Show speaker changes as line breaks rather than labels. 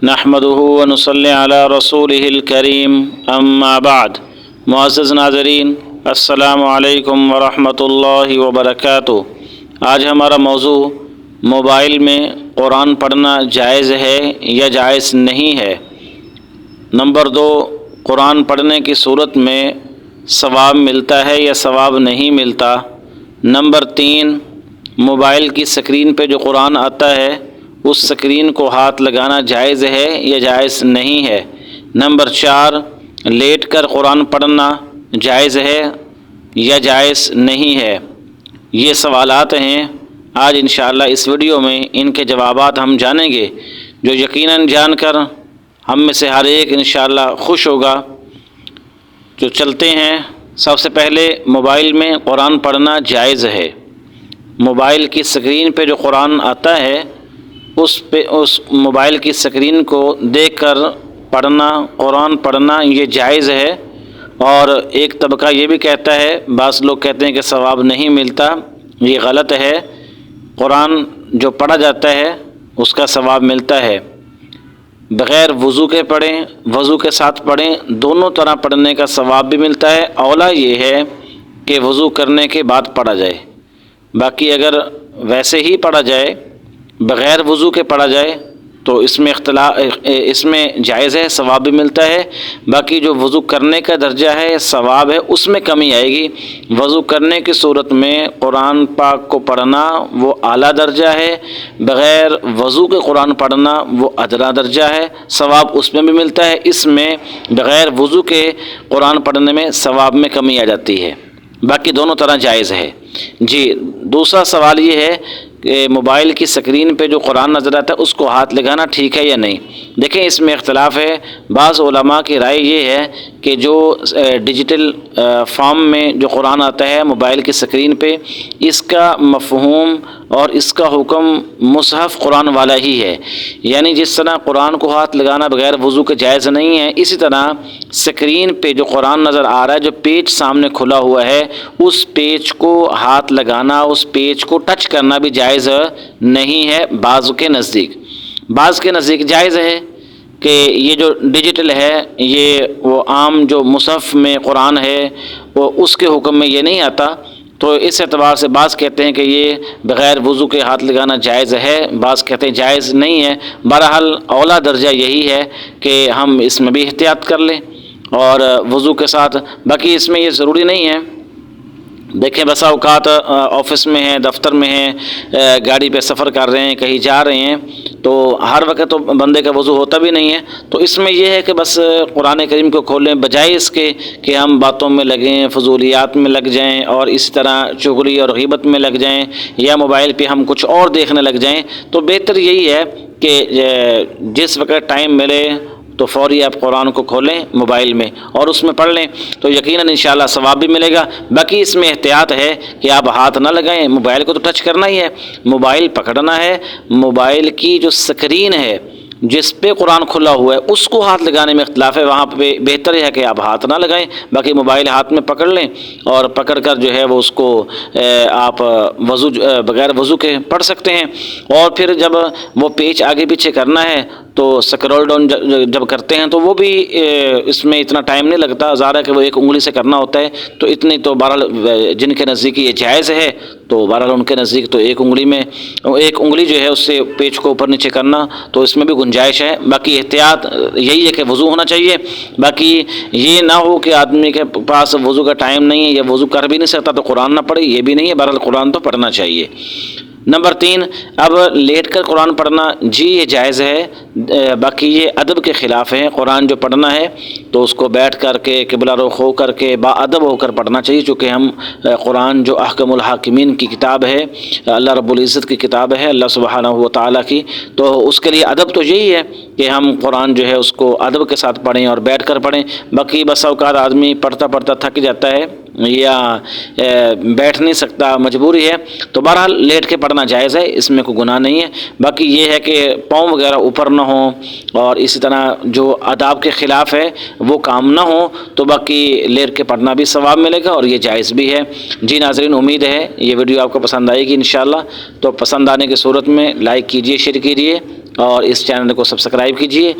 نحمده ونصلي على رسوله الكريم اما بعد۔ معزز ناظرین، السلام علیکم ورحمۃ اللہ وبرکاتہ۔ آج ہمارا موضوع موبائل میں قرآن پڑھنا جائز ہے یا جائز نہیں ہے۔ نمبر 2، قرآن پڑھنے کی صورت میں ثواب ملتا ہے یا ثواب نہیں ملتا۔ نمبر 3، موبائل کی سکرین پہ جو قرآن آتا ہے اس سکرین کو ہاتھ لگانا جائز ہے یا جائز نہیں ہے۔ نمبر 4، لیٹ کر قرآن پڑھنا جائز ہے یا جائز نہیں ہے۔ یہ سوالات ہیں، آج انشاءاللہ اس ویڈیو میں ان کے جوابات ہم جانیں گے، جو یقیناً جان کر ہم میں سے ہر ایک انشاءاللہ خوش ہوگا۔ جو چلتے ہیں، سب سے پہلے موبائل میں قرآن پڑھنا جائز ہے۔ موبائل کی سکرین پہ جو قرآن آتا ہے اس موبائل کی سکرین کو دیکھ کر پڑھنا، قرآن پڑھنا یہ جائز ہے۔ اور ایک طبقہ یہ بھی کہتا ہے، بعض لوگ کہتے ہیں کہ ثواب نہیں ملتا، یہ غلط ہے۔ قرآن جو پڑھا جاتا ہے اس کا ثواب ملتا ہے۔ بغیر وضو کے پڑھیں، وضو کے ساتھ پڑھیں، دونوں طرح پڑھنے کا ثواب بھی ملتا ہے۔ اولا یہ ہے کہ وضو کرنے کے بعد پڑھا جائے، باقی اگر ویسے ہی پڑھا جائے، بغیر وضو کے پڑھا جائے تو اس میں جائز ہے، ثواب بھی ملتا ہے۔ باقی جو وضو کرنے کا درجہ ہے، ثواب ہے، اس میں کمی آئے گی۔ وضو کرنے کی صورت میں قرآن پاک کو پڑھنا وہ اعلیٰ درجہ ہے، بغیر وضو کے قرآن پڑھنا وہ ادنیٰ درجہ ہے، ثواب اس میں بھی ملتا ہے۔ اس میں بغیر وضو کے قرآن پڑھنے میں ثواب میں کمی آ جاتی ہے، باقی دونوں طرح جائز ہے۔ جی، دوسرا سوال یہ ہے کہ موبائل کی سکرین پہ جو قرآن نظر آتا ہے اس کو ہاتھ لگانا ٹھیک ہے یا نہیں۔ دیکھیں، اس میں اختلاف ہے۔ بعض علماء کی رائے یہ ہے کہ جو ڈیجیٹل فارم میں جو قرآن آتا ہے موبائل کی سکرین پہ، اس کا مفہوم اور اس کا حکم مصحف قرآن والا ہی ہے۔ یعنی جس طرح قرآن کو ہاتھ لگانا بغیر وضو کے جائز نہیں ہے، اسی طرح سکرین پہ جو قرآن نظر آ رہا ہے، جو پیج سامنے کھلا ہوا ہے، اس پیج کو ہاتھ لگانا، اس پیج کو ٹچ کرنا بھی جائز نہیں ہے۔ بعض کے نزدیک جائز ہے کہ یہ جو ڈیجیٹل ہے، یہ وہ عام جو مصحف میں قرآن ہے وہ اس کے حکم میں یہ نہیں آتا، تو اس اعتبار سے بعض کہتے ہیں کہ یہ بغیر وضو کے ہاتھ لگانا جائز ہے، بعض کہتے ہیں جائز نہیں ہے۔ بہرحال اولا درجہ یہی ہے کہ ہم اس میں بھی احتیاط کر لیں اور وضو کے ساتھ۔ باقی اس میں یہ ضروری نہیں ہے۔ دیکھیں، بسا اوقات آفس میں ہیں، دفتر میں ہیں، گاڑی پہ سفر کر رہے ہیں، کہیں جا رہے ہیں، تو ہر وقت تو بندے کا وضو ہوتا بھی نہیں ہے، تو اس میں یہ ہے کہ بس قرآن کریم کو کھولیں، بجائے اس کے کہ ہم باتوں میں لگیں، فضولیات میں لگ جائیں اور اسی طرح چغلی اور غیبت میں لگ جائیں، یا موبائل پہ ہم کچھ اور دیکھنے لگ جائیں۔ تو بہتر یہی ہے کہ جس وقت ٹائم ملے تو فوری آپ قرآن کو کھولیں موبائل میں اور اس میں پڑھ لیں، تو یقیناً انشاءاللہ ثواب بھی ملے گا۔ باقی اس میں احتیاط ہے کہ آپ ہاتھ نہ لگائیں، موبائل کو تو ٹچ کرنا ہی ہے، موبائل پکڑنا ہے، موبائل کی جو سکرین ہے جس پہ قرآن کھلا ہوا ہے اس کو ہاتھ لگانے میں اختلاف ہے، وہاں پہ بہتر ہے کہ آپ ہاتھ نہ لگائیں، باقی موبائل ہاتھ میں پکڑ لیں اور پکڑ کر جو ہے وہ اس کو آپ بغیر وضو کے پڑھ سکتے ہیں۔ اور پھر جب وہ پیج آگے پیچھے کرنا ہے تو سکرول ڈاؤن جب کرتے ہیں تو وہ بھی اس میں اتنا ٹائم نہیں لگتا، ظاہر ہے کہ وہ ایک انگلی سے کرنا ہوتا ہے، تو اتنی تو بہرحال جن کے نزدیک یہ جائز ہے تو بہرحال ان کے نزدیک تو ایک انگلی جو ہے اس سے پیج کو اوپر نیچے کرنا، تو اس میں بھی گنجائش ہے۔ باقی احتیاط یہی ہے کہ وضو ہونا چاہیے، باقی یہ نہ ہو کہ آدمی کے پاس وضو کا ٹائم نہیں ہے یا وضو کر بھی نہیں سکتا تو قرآن نہ پڑھے، یہ بھی نہیں ہے، بہرحال قرآن تو پڑھنا چاہیے۔ نمبر 3، اب لیٹ کر قرآن پڑھنا، جی یہ جائز ہے، باقی یہ ادب کے خلاف ہے۔ قرآن جو پڑھنا ہے تو اس کو بیٹھ کر کے قبلہ رخ ہو کر کے با ادب ہو کر پڑھنا چاہیے، چونکہ ہم قرآن جو احکم الحاکمین کی کتاب ہے، اللہ رب العزت کی کتاب ہے، اللہ سبحانہ و تعالیٰ کی، تو اس کے لیے ادب تو یہی ہے کہ ہم قرآن جو ہے اس کو ادب کے ساتھ پڑھیں اور بیٹھ کر پڑھیں۔ باقی بس اوقات آدمی پڑھتا پڑھتا تھک جاتا ہے یا بیٹھ نہیں سکتا، مجبوری ہے، تو بہرحال لیٹ کے پڑھنا جائز ہے، اس میں کوئی گناہ نہیں ہے۔ باقی یہ ہے کہ پاؤں وغیرہ اوپر نہ ہوں اور اسی طرح جو آداب کے خلاف ہے وہ کام نہ ہو، تو باقی لیٹ کے پڑھنا بھی ثواب ملے گا اور یہ جائز بھی ہے۔ جی ناظرین، امید ہے یہ ویڈیو آپ کو پسند آئے گی انشاءاللہ، تو پسند آنے کی صورت میں لائک کیجئے، شیئر کیجئے اور اس چینل کو سبسکرائب کیجیے